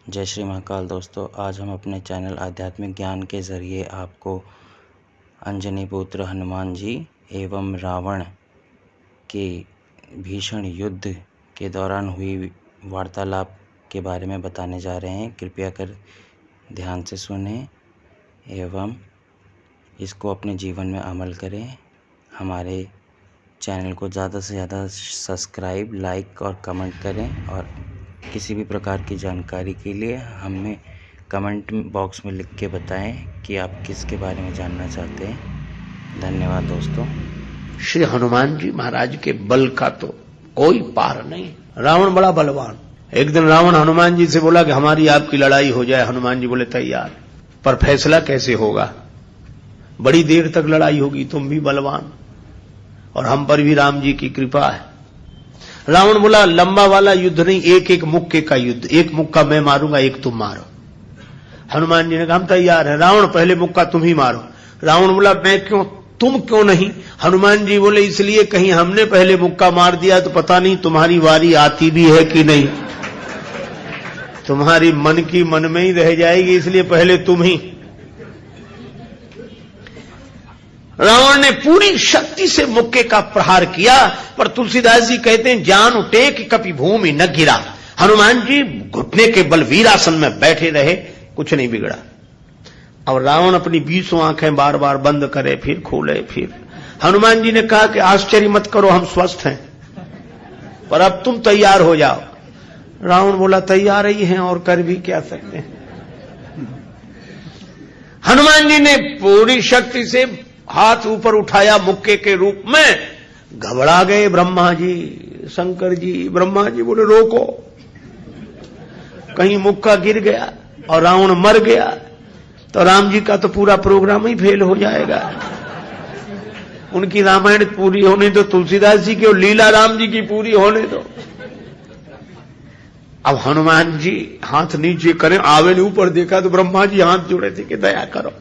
जय श्री महाकाल दोस्तों, आज हम अपने चैनल आध्यात्मिक ज्ञान के ज़रिए आपको अंजनी पुत्र हनुमान जी एवं रावण के भीषण युद्ध के दौरान हुई वार्तालाप के बारे में बताने जा रहे हैं। कृपया कर ध्यान से सुनें एवं इसको अपने जीवन में अमल करें। हमारे चैनल को ज़्यादा से ज़्यादा सब्सक्राइब, लाइक और कमेंट करें और किसी भी प्रकार की जानकारी के लिए हमें कमेंट बॉक्स में लिख के बताएं कि आप किसके बारे में जानना चाहते हैं। धन्यवाद दोस्तों। श्री हनुमान जी महाराज के बल का तो कोई पार नहीं। रावण बड़ा बलवान। एक दिन रावण हनुमान जी से बोला कि हमारी आपकी लड़ाई हो जाए। हनुमान जी बोले तैयार, पर फैसला कैसे होगा? बड़ी देर तक लड़ाई होगी, तुम भी बलवान और हम पर भी राम जी की कृपा है। रावण बोला लंबा वाला युद्ध नहीं, एक एक मुक्के का युद्ध, एक मुक्का मैं मारूंगा, एक तुम मारो। हनुमान जी ने कहा हम तैयार हैं। रावण पहले मुक्का तुम ही मारो। रावण बोला मैं क्यों, तुम क्यों नहीं? हनुमान जी बोले इसलिए कहीं हमने पहले मुक्का मार दिया तो पता नहीं तुम्हारी वारी आती भी है कि नहीं, तुम्हारी मन की मन में ही रह जाएगी, इसलिए पहले तुम ही। रावण ने पूरी शक्ति से मुक्के का प्रहार किया, पर तुलसीदास जी कहते हैं जान उठे कि कभी भूमि न गिरा। हनुमान जी घुटने के बल वीरासन में बैठे रहे, कुछ नहीं बिगड़ा। और रावण अपनी 20 आंखें बार बार बंद करे फिर खोले फिर। हनुमान जी ने कहा कि आश्चर्य मत करो, हम स्वस्थ हैं, पर अब तुम तैयार हो जाओ। रावण बोला तैयार ही हैं और कर भी क्या सकते हैं। हनुमान जी ने पूरी शक्ति से हाथ ऊपर उठाया मुक्के के रूप में। घबरा गए ब्रह्मा जी, शंकर जी। ब्रह्मा जी बोले रोको, कहीं मुक्का गिर गया और रावण मर गया तो राम जी का तो पूरा प्रोग्राम ही फेल हो जाएगा। उनकी रामायण पूरी होने दो, तुलसीदास जी की और लीला राम जी की पूरी होने दो। अब हनुमान जी हाथ नीचे करें, आवे ने ऊपर देखा तो ब्रह्मा जी हाथ जोड़े थे कि दया करो।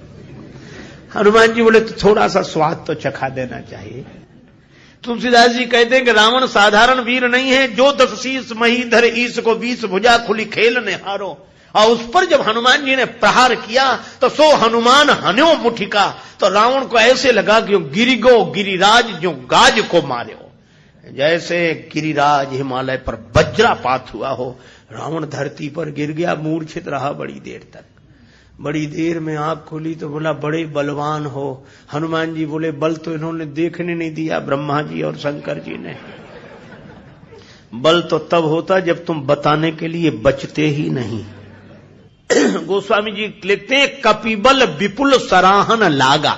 हनुमान जी बोले तो थोड़ा सा स्वाद तो चखा देना चाहिए। तुलसीदास जी कहते हैं कि रावण साधारण वीर नहीं है, जो 10 शीश मही धर ईश को 20 भुजा खुली खेल ने हारो। और उस पर जब हनुमान जी ने प्रहार किया तो सो हनुमान हन्यो मुठिका, तो रावण को ऐसे लगा कि गिरिगो गिरिराज जो गाज को मार्यो, जैसे गिरिराज हिमालय पर वज्रापात हुआ हो। रावण धरती पर गिर गया, मूर्छित रहा बड़ी देर तक। बड़ी देर में आंख खोली तो बोला बड़े बलवान हो। हनुमान जी बोले बल तो इन्होंने देखने नहीं दिया, ब्रह्मा जी और शंकर जी ने। बल तो तब होता जब तुम बताने के लिए बचते ही नहीं। गोस्वामी जी लिखते हैं कपिबल विपुल सराहन लागा।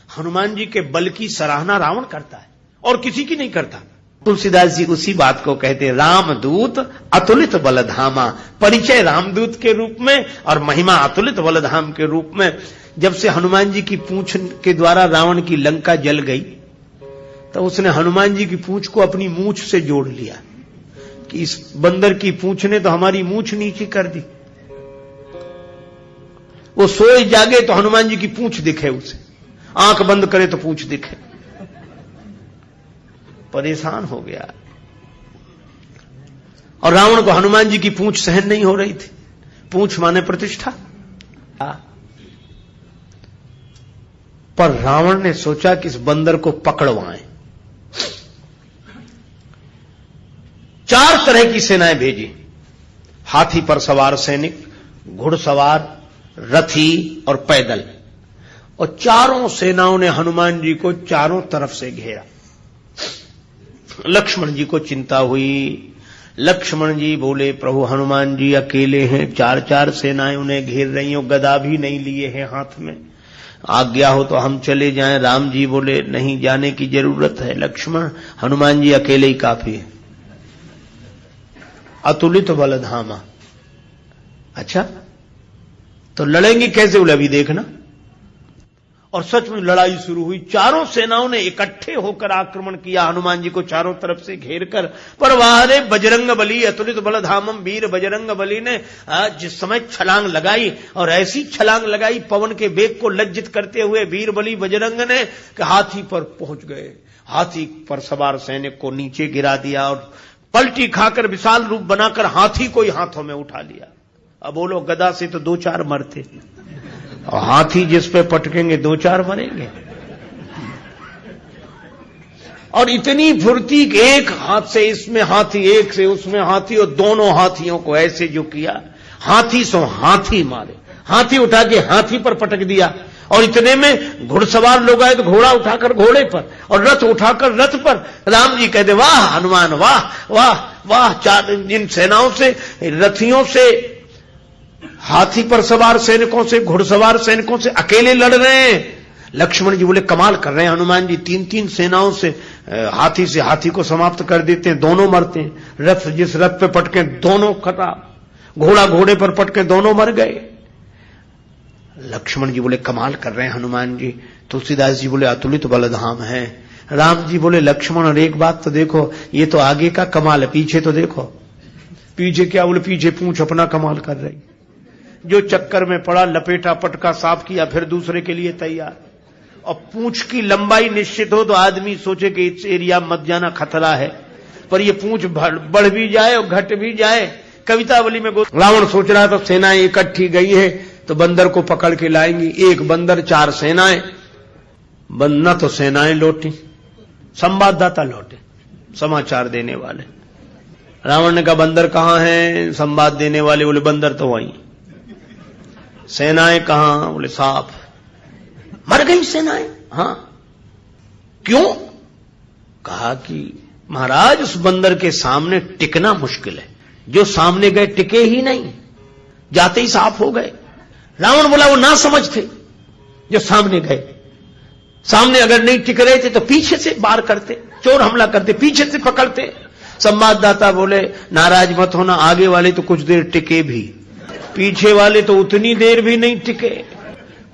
हनुमान जी के बल की सराहना रावण करता है और किसी की नहीं करता। तुलसीदास जी उसी बात को कहते हैं रामदूत अतुलित बलधामा। परिचय रामदूत के रूप में और महिमा अतुलित बलधाम के रूप में। जब से हनुमान जी की पूंछ के द्वारा रावण की लंका जल गई तो उसने हनुमान जी की पूंछ को अपनी मूंछ से जोड़ लिया कि इस बंदर की पूंछ ने तो हमारी मूंछ नीची कर दी। वो सोए जागे तो हनुमान जी की पूंछ दिखे उसे, आंख बंद करे तो पूंछ दिखे। परेशान हो गया। और रावण को हनुमान जी की पूंछ सहन नहीं हो रही थी। पूंछ माने प्रतिष्ठा। पर रावण ने सोचा कि इस बंदर को पकड़वाएं। 4 तरह की सेनाएं भेजी। हाथी पर सवार सैनिक, घुड़सवार, रथी और पैदल। और चारों सेनाओं ने हनुमान जी को चारों तरफ से घेरा। लक्ष्मण जी को चिंता हुई। लक्ष्मण जी बोले प्रभु हनुमान जी अकेले हैं, 4 सेनाएं उन्हें घेर रही हो, गदा भी नहीं लिए हैं हाथ में, आज्ञा हो तो हम चले जाएं। राम जी बोले नहीं जाने की जरूरत है लक्ष्मण, हनुमान जी अकेले ही काफी है। अतुलित बलधामा। अच्छा तो लड़ेंगे कैसे? बोले अभी देखना। और सच में लड़ाई शुरू हुई। चारों सेनाओं ने इकट्ठे होकर आक्रमण किया हनुमान जी को चारों तरफ से घेरकर। पर वाहरे बजरंग बली अतुलित बलधामम। वीर बजरंग बली ने जिस समय छलांग लगाई और ऐसी छलांग लगाई पवन के वेग को लज्जित करते हुए वीर बली बजरंग ने कि हाथी पर पहुंच गए। हाथी पर सवार सैनिक को नीचे गिरा दिया और पलटी खाकर विशाल रूप बनाकर हाथी को ही हाथों में उठा लिया। अब बोलो गदा से तो 2-4 मरते, और हाथी जिस पे पटकेंगे 2-4 मरेंगे। और इतनी फुर्ती कि एक हाथ से इसमें हाथी, एक से उसमें हाथी, और दोनों हाथियों को ऐसे जो किया, हाथी सो हाथी मारे, हाथी उठा के हाथी पर पटक दिया। और इतने में घुड़सवार लोग आए तो घोड़ा उठाकर घोड़े पर और रथ उठाकर रथ पर। राम जी कहते वाह हनुमान वाह वाह वाह, चार इन सेनाओं से, रथियों से, हाथी पर सवार सैनिकों से, घुड़सवार सैनिकों से अकेले लड़ रहे हैं। लक्ष्मण जी बोले कमाल कर रहे हैं हनुमान जी, 3-3 सेनाओं से हाथी से हाथी को समाप्त कर देते हैं, दोनों मरते हैं। रथ जिस रथ पे पटके दोनों खराब, घोड़ा घोड़े पर पटके दोनों मर गए। लक्ष्मण जी बोले कमाल कर रहे हैं हनुमान जी। तुलसीदास जी बोले अतुलित बलधाम है। राम जी बोले लक्ष्मण और एक बात तो देखो, ये तो आगे का कमाल है, पीछे तो देखो। पीछे क्या? बोले पीछे पूंछ अपना कमाल कर रही। जो चक्कर में पड़ा, लपेटा, पटका, साफ किया, फिर दूसरे के लिए तैयार। और पूंछ की लंबाई निश्चित हो तो आदमी सोचे कि इस एरिया मत जाना, खतरा है, पर ये पूंछ बढ़ भी जाए और घट भी जाए। कवितावली में रावण सोच रहा था सेनाएं इकट्ठी गई है तो बंदर को पकड़ के लाएंगी, एक बंदर 4 सेनाएं। न तो सेनाएं लौटी, संवाददाता लौटे, समाचार देने वाले। रावण ने कहा बंदर कहां है? संवाद देने वाले बोले बंदर तो वहीं। सेनाएं कहां? बोले साफ मर गई सेनाएं। हां, क्यों? कहा कि महाराज उस बंदर के सामने टिकना मुश्किल है, जो सामने गए टिके ही नहीं, जाते ही साफ हो गए। रावण बोला वो ना समझ थे जो सामने गए, सामने अगर नहीं टिक रहे थे तो पीछे से वार करते, चोर हमला करते, पीछे से पकड़ते। संवाददाता बोले नाराज मत होना, आगे वाले तो कुछ देर टिके भी, पीछे वाले तो उतनी देर भी नहीं टिके।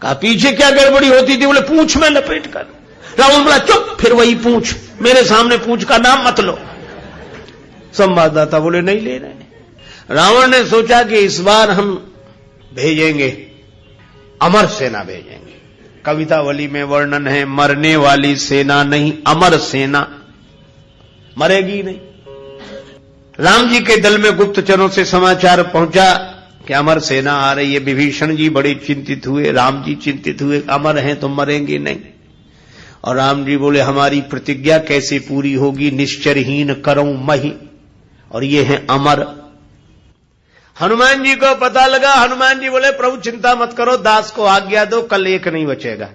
कहा पीछे क्या गड़बड़ी होती थी? बोले पूंछ में लपेट कर। रावण बोला चुप, फिर वही पूंछ, मेरे सामने पूंछ का नाम मत लो। संवाददाता बोले नहीं ले रहे। रावण ने सोचा कि इस बार हम भेजेंगे, अमर सेना भेजेंगे। कवितावली में वर्णन है मरने वाली सेना नहीं, अमर सेना, मरेगी नहीं। राम जी के दल में गुप्तचरों से समाचार पहुंचा कि अमर सेना आ रही है। विभीषण जी बड़े चिंतित हुए, राम जी चिंतित हुए, अमर हैं तो मरेंगे नहीं। और राम जी बोले हमारी प्रतिज्ञा कैसे पूरी होगी? निश्चरहीन करूं मही, और ये है अमर। हनुमान जी को पता लगा। हनुमान जी बोले प्रभु चिंता मत करो, दास को आज्ञा दो, कल एक नहीं बचेगा।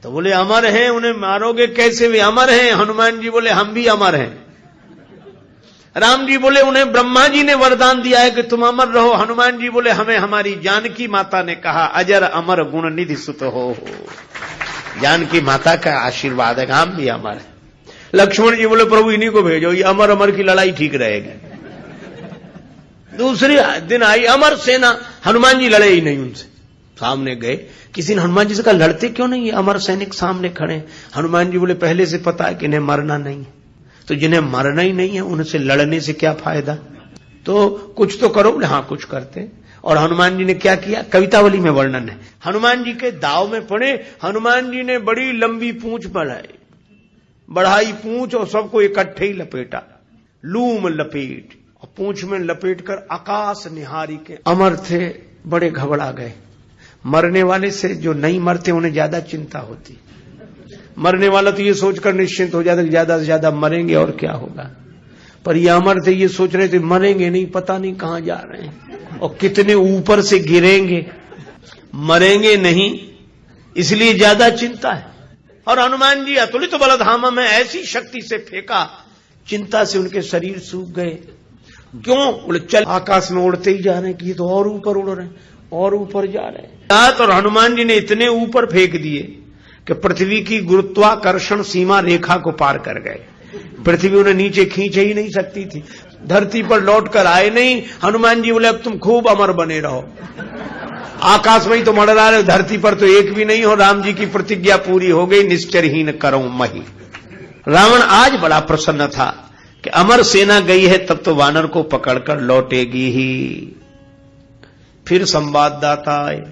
तो बोले अमर हैं, उन्हें मारोगे कैसे? वे अमर हैं। हनुमान जी बोले हम भी अमर हैं। राम जी बोले उन्हें ब्रह्मा जी ने वरदान दिया है कि तुम अमर रहो। हनुमान जी बोले हमें हमारी जानकी माता ने कहा अजर अमर गुण निधि सुत हो। जानकी माता का आशीर्वाद है, हम भी अमर है। लक्ष्मण जी बोले प्रभु इन्हीं को भेजो, ये अमर अमर की लड़ाई ठीक रहेगी। दूसरे दिन आई अमर सेना, हनुमान जी लड़े ही नहीं उनसे। सामने गए, किसी ने हनुमान जी से कहा लड़ते क्यों नहीं, अमर सैनिक सामने खड़े। हनुमान जी बोले पहले से पता है कि इन्हें मरना नहीं है, तो जिन्हें मरना ही नहीं है उनसे लड़ने से क्या फायदा, तो कुछ तो करो। बोले हाँ कुछ करते। और हनुमान जी ने क्या किया? कवितावली में वर्णन है। हनुमान जी के दाव में पड़े, हनुमान जी ने बड़ी लंबी पूंछ बढ़ाई पूंछ और सबको इकट्ठे ही लपेटा, लूम लपेट, और पूंछ में लपेट कर आकाश निहारी के अमर थे, बड़े घबरा गए। मरने वाले से जो नहीं मरते उन्हें ज्यादा चिंता होती, मरने वाला तो ये सोचकर निश्चिंत हो जाता कि ज्यादा से ज्यादा मरेंगे और क्या होगा, पर ये अमर थे, ये सोच रहे थे मरेंगे नहीं, पता नहीं कहां जा रहे हैं और कितने ऊपर से गिरेंगे, मरेंगे नहीं, इसलिए ज्यादा चिंता है। और हनुमान जी अतुलित बलधाम में ऐसी शक्ति से फेंका, चिंता से उनके शरीर सूख गए। क्यों? बोले चल आकाश में उड़ते ही जा रहे हैं कि ये तो और ऊपर उड़ रहे हैं और ऊपर जा रहे हैं। और हनुमान जी ने इतने ऊपर फेंक दिए कि पृथ्वी की गुरुत्वाकर्षण सीमा रेखा को पार कर गए। पृथ्वी उन्हें नीचे खींच ही नहीं सकती थी, धरती पर लौट कर आए नहीं। हनुमान जी बोले अब तुम खूब अमर बने रहो, आकाश में ही तो मंडरा रहे, धरती पर तो एक भी नहीं हो। राम जी की प्रतिज्ञा पूरी हो गई, निश्चरहीन करूं मही। रावण आज बड़ा प्रसन्न था कि अमर सेना गई है, तब तो वानर को पकड़कर लौटेगी ही। फिर संवाददाता आए,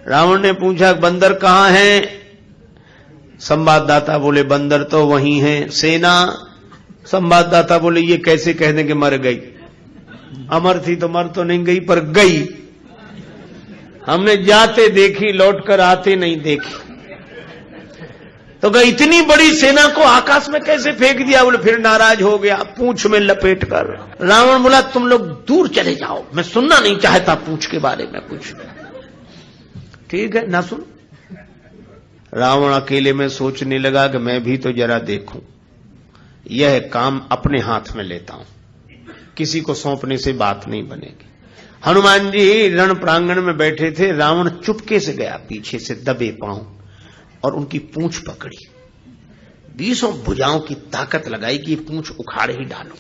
रावण ने पूछा बंदर कहां है? संवाददाता बोले बंदर तो वहीं है। सेना? संवाददाता बोले ये कैसे कह दें कि मर गई, अमर थी तो मर तो नहीं गई पर गई। हमने जाते देखी, लौटकर आते नहीं देखी। तो कहा इतनी बड़ी सेना को आकाश में कैसे फेंक दिया? बोले फिर नाराज हो गया, पूंछ में लपेट कर। रावण बोला तुम लोग दूर चले जाओ, मैं सुनना नहीं चाहता पूंछ के बारे में कुछ। ठीक है ना सुन। रावण अकेले में सोचने लगा कि मैं भी तो जरा देखूं, यह काम अपने हाथ में लेता हूं, किसी को सौंपने से बात नहीं बनेगी। हनुमान जी रण प्रांगण में बैठे थे। रावण चुपके से गया, पीछे से दबे पांव और उनकी पूंछ पकड़ी, 20 भुजाओं की ताकत लगाई कि पूंछ उखाड़ ही डालो।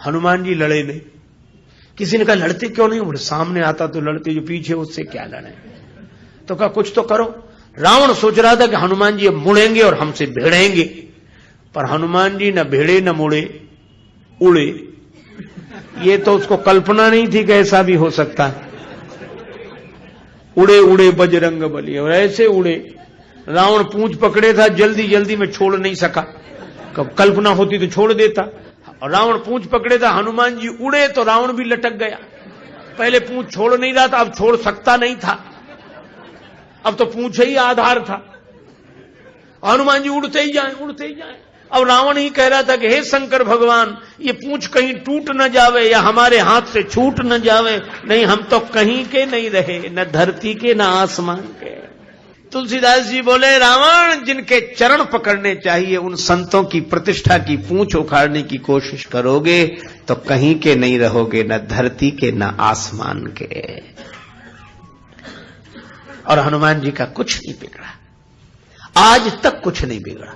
हनुमान जी लड़े नहीं। किसी ने कहा लड़ते क्यों नहीं? बोले सामने आता तो लड़ते, जो पीछे उससे क्या लड़े। तो कहा कुछ तो करो। रावण सोच रहा था कि हनुमान जी अब मुड़ेंगे और हमसे भिड़ेंगे, पर हनुमान जी न भिड़े न मुड़े, उड़े। ये तो उसको कल्पना नहीं थी कि ऐसा भी हो सकता है। उड़े उड़े बजरंग बली, और ऐसे उड़े। रावण पूंछ पकड़े था, जल्दी जल्दी में छोड़ नहीं सका। कब कल्पना होती तो छोड़ देता। और रावण पूंछ पकड़े था, हनुमान जी उड़े तो रावण भी लटक गया। पहले पूंछ छोड़ नहीं रहा था, अब छोड़ सकता नहीं था, अब तो पूंछ ही आधार था। हनुमान जी उड़ते ही जाए, उड़ते ही जाए। अब रावण ही कह रहा था कि हे शंकर भगवान, ये पूंछ कहीं टूट न जावे या हमारे हाथ से छूट न जावे। नहीं, हम तो कहीं के नहीं रहे, न धरती के न आसमान के। तुलसीदास जी बोले रावण, जिनके चरण पकड़ने चाहिए उन संतों की प्रतिष्ठा की पूंछ उखाड़ने की कोशिश करोगे तो कहीं के नहीं रहोगे, न धरती के न आसमान के। और हनुमान जी का कुछ नहीं बिगड़ा, आज तक कुछ नहीं बिगड़ा।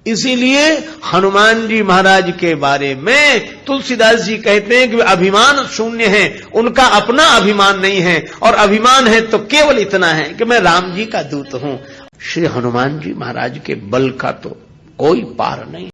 इसीलिए हनुमान जी महाराज के बारे में तुलसीदास जी कहते हैं कि वे अभिमान शून्य हैं, उनका अपना अभिमान नहीं है, और अभिमान है तो केवल इतना है कि मैं राम जी का दूत हूं। श्री हनुमान जी महाराज के बल का तो कोई पार नहीं।